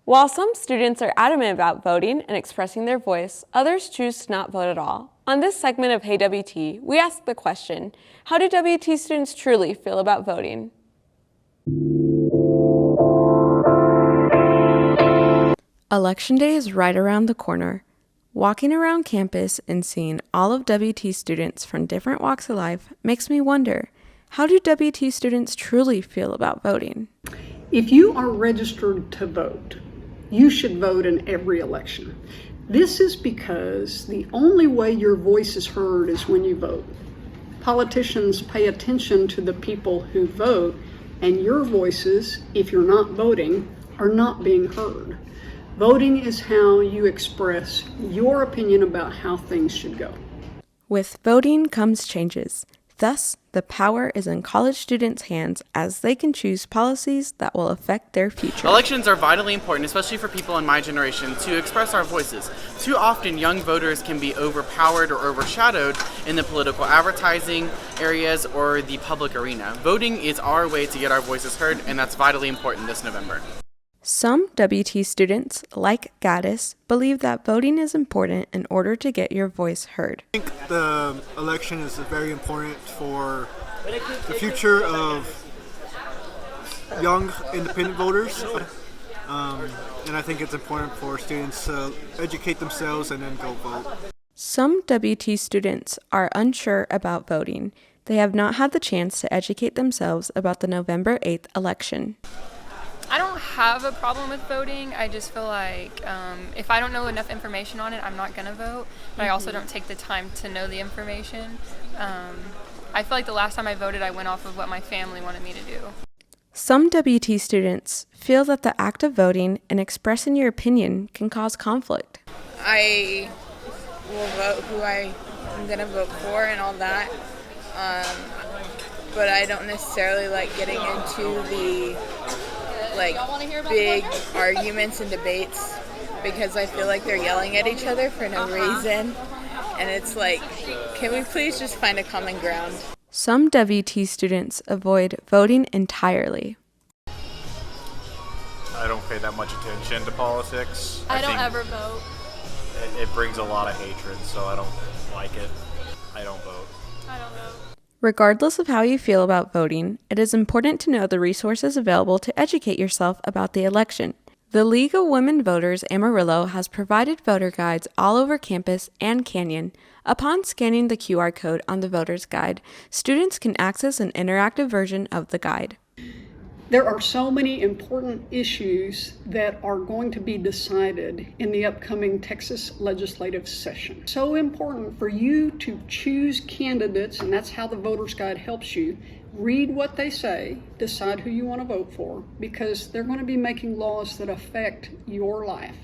While some students are adamant about voting and expressing their voice, others choose to not vote at all. On this segment of Hey WT, we ask the question, how do WT students truly feel about voting? Election day is right around the corner. Walking around campus and seeing all of WT students from different walks of life makes me wonder, how do WT students truly feel about voting? If you are registered to vote, you should vote in every election. This is because the only way your voice is heard is when you vote. Politicians pay attention to the people who vote, and your voices, if you're not voting, are not being heard. Voting is how you express your opinion about how things should go. With voting comes changes. Thus, the power is in college students' hands as they can choose policies that will affect their future. Elections are vitally important, especially for people in my generation, to express our voices. Too often, young voters can be overpowered or overshadowed in the political advertising areas or the public arena. Voting is our way to get our voices heard, and that's vitally important this November. Some WT students, like Gaddis, believe that voting is important in order to get your voice heard. I think the election is very important for the future of young independent voters. And I think it's important for students to educate themselves and then go vote. Some WT students are unsure about voting. They have not had the chance to educate themselves about the November 8th election. I don't have a problem with voting. I just feel like if I don't know enough information on it, I'm not going to vote. But I also don't take the time to know the information. I feel like the last time I voted, I went off of what my family wanted me to do. Some WT students feel that the act of voting and expressing your opinion can cause conflict. I will vote who I'm going to vote for and all that. But I don't necessarily like getting into the big arguments and debates because I feel like they're yelling at each other for no reason. And it's like, can we please just find a common ground? Some WT students avoid voting entirely. I don't pay that much attention to politics. I don't ever vote. It brings a lot of hatred, so I don't like it. I don't vote. I don't know. Regardless of how you feel about voting, it is important to know the resources available to educate yourself about the election. The League of Women Voters Amarillo has provided voter guides all over campus and Canyon. Upon scanning the QR code on the voter's guide, students can access an interactive version of the guide. There are so many important issues that are going to be decided in the upcoming Texas legislative session. So important for you to choose candidates, and that's how the voter's guide helps you. Read what they say, decide who you want to vote for, because they're going to be making laws that affect your life.